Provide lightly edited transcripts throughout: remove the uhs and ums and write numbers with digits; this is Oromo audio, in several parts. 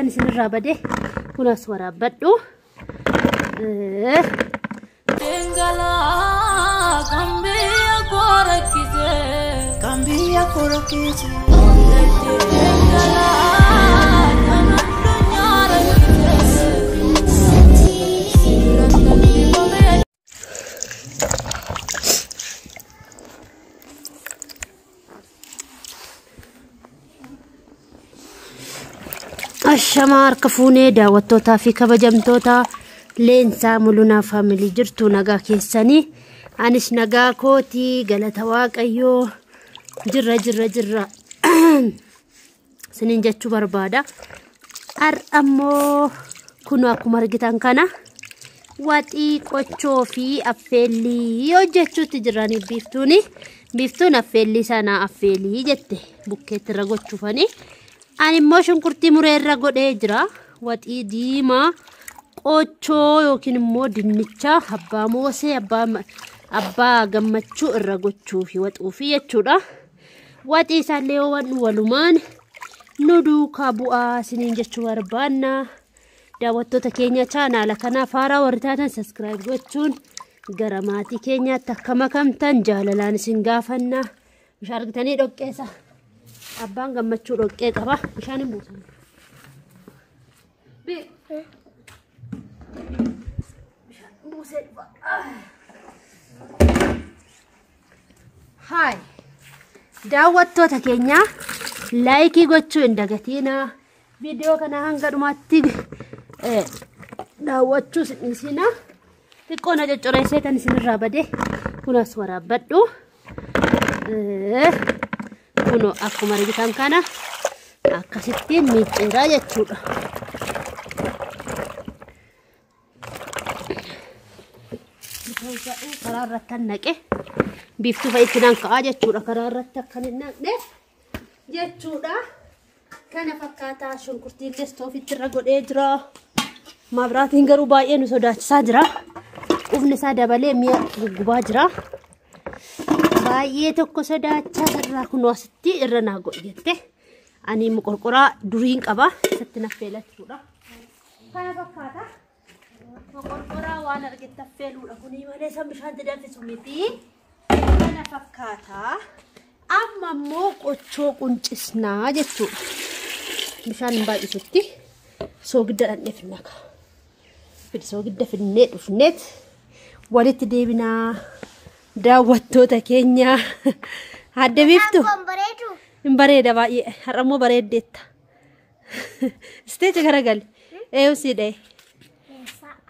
Ani sinirraa badee kunas waraabadhu. Cambia korokise Ashamar kafune daawwattoota fi kabajamtoota leensaa mul'una family jirtu nagaa keessanii anis nagaa kooti galata waaqayyoo jirra sinin jechuu barbaada ammoo kunu akkuma argitan kana waxii qochoo fi affeellii hojjechuutti jirani biiftuun affeellii sana affeellii jette bukkeetti irra gochuufanii ani immoo shunkurtii mureerra godhee jira waxii diimaa qochoo yookiin immoo dinnicha abbaa moosee abbaa gammachuu irra gochuufi waxuufi jechuudha waxii isaallee walumaan nu duukaa bu'aa siniin jechuu barbaanna daawwattoota keenya chaanaala kanaaf haaraa warri taatan subscribe gochuun gara maatii keenyaatti akka makamtan jaalalaan isin gaafanna bishaan argitanii dhoqqeessa abbaan gammachuu dhoqqee qaba bishaan hin buusan Hai daawwattoota keenya laayikii gochuu hin dagatina video kana hanga dhumaatti daawwachuu isinii xiqqoo na coccoreessee tan isinirraa badee kunas waraabadhu kuno akkuma argitan kana akkasittiin miicceeraa jechuudha karaa irratti naqe biiftuu fa'itti nan ka'aa jechuudha karaa irratti akka hin naqne jechuudha kana fakkaataa shunkurtiin stoofitti irra godhee jira mabraatiin garuu baay'ee nu sodaachisaa jira ufni isaa dabalee mi'a guggubaa jira baay'ee tokko sodaachaa irraa kun wasitti irra naa godhette ani qorqoraa duriin qaba isatti naffeelachuudha kana fakkaataa qorqoraa waan argite affeeluudha kuni malee san bishaan danfisu miti kana fakkaataa amma immoo qochoo quncisnaa jechuudha bishaan hin baay'isutti soogidda dhandheefnaka soogidda finnee dhufneet walitti deebinaa daawwattoota keenya adda biiftu hin bareeda baay'ee har'ammoo bareeddeetta isteecha garagal eeyusii dhaye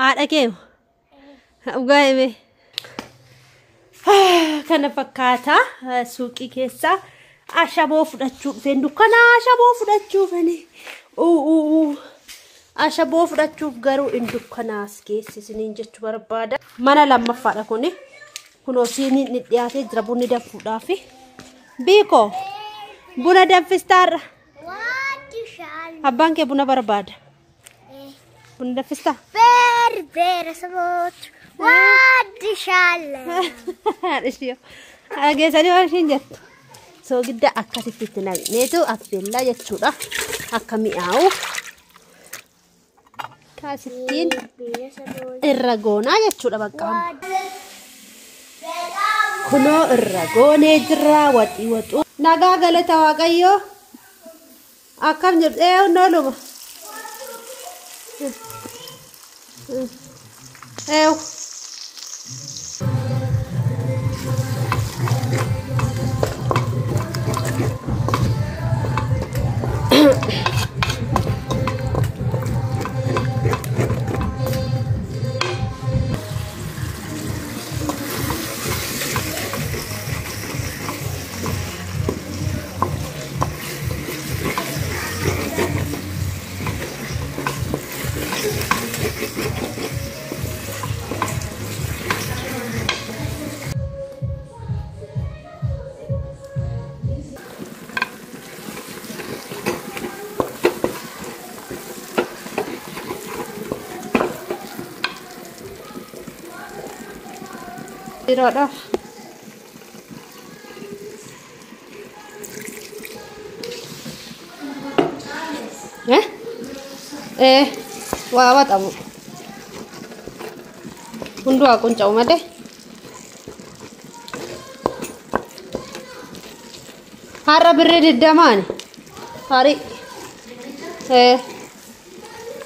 haadha kee dhugaa hime kana fakkaata suuqii keessa ashaboo fudhachuu dhufeen dukkana ashaboo fudhachuufani ashaboo fudhachuuf garuu in dukkanaas geessisiniin jechuu barbaada mana lammaffaadha kuni kuno siiniin ni dhiyaatee jira bunni danfuudhaaf biiko buna danfistaarra abbaan kee buna barbaada buna danfistaa Beer sabot wadi shalle Adishio ageessanii waan ishiin jettu soogidda akkasitti naqneetu affeellaa jechuudha akka mi'aawu kaasittiin irra goonaa jechuudha bakka kunoo irra goonee jirra waxii waxuu nagaa galata waaqayyoo akkam jirtu nooluma Tidak dah. Waawat amu. Hundu akun cau made. Harra birri diddamaan. Hari.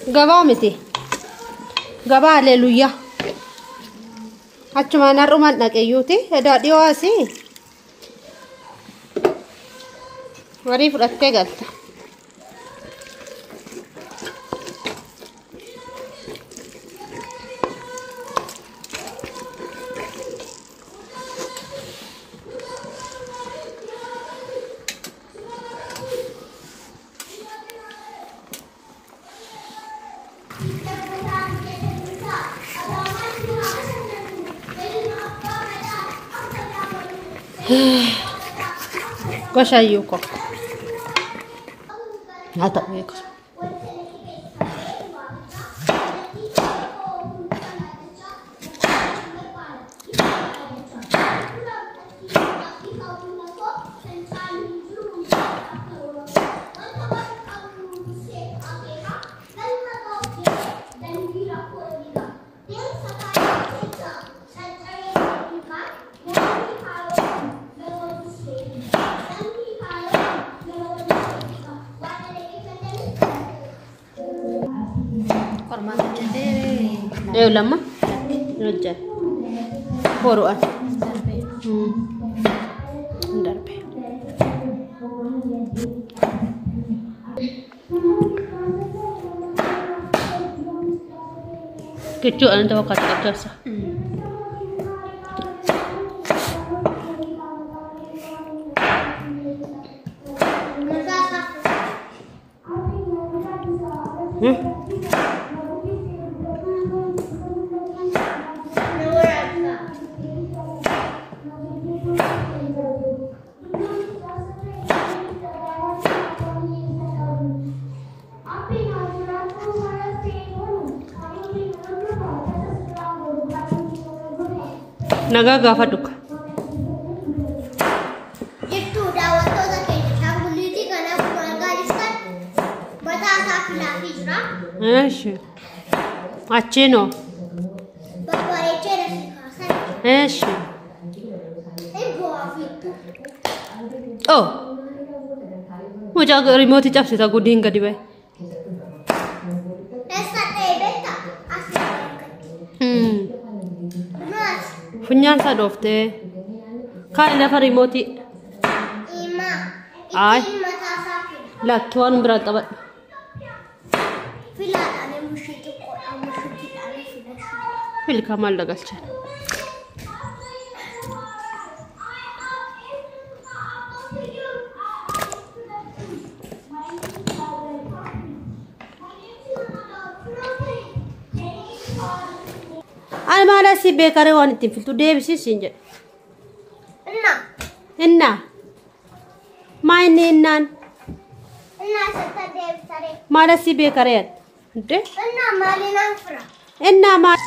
Gabaa miti. Gabaa haleluyaa. Achuma narrumaan dhaqeeyyuuti. Daadhii waasii. Warii fudhattee galta. Cosa yuko? Nata yuko. Lama Raja Horuan Darbe Kecuali tahu kata-kata sah. Naga gafa duka. Itu daawwattoota keenya shaangulliitii kanaaf margaa jirtan mataa isaa filaafii jira. Eeshi. Achino. Babbareechee natti kaasan. Eeshi. Eebboo afiitu. Oh. Mucaa remote cabsita gudiin gadi bahe. Eessa ta'e beektaa? Asii. Funyaan sadofte kan lafa remote Ima. Ay. Ittiin mataa isaa fila. Lattuan berat abad. Filaadhaan mushii xiqqoodhaan mushiidhaan filashu. Fil kamal dagalchan. Ay malah si bekare wanita filtu Davis sinje. Enna. Main ennan. Enna sata Davis. Malah si bekare. Ente? Enna malinang fra. Enna mal.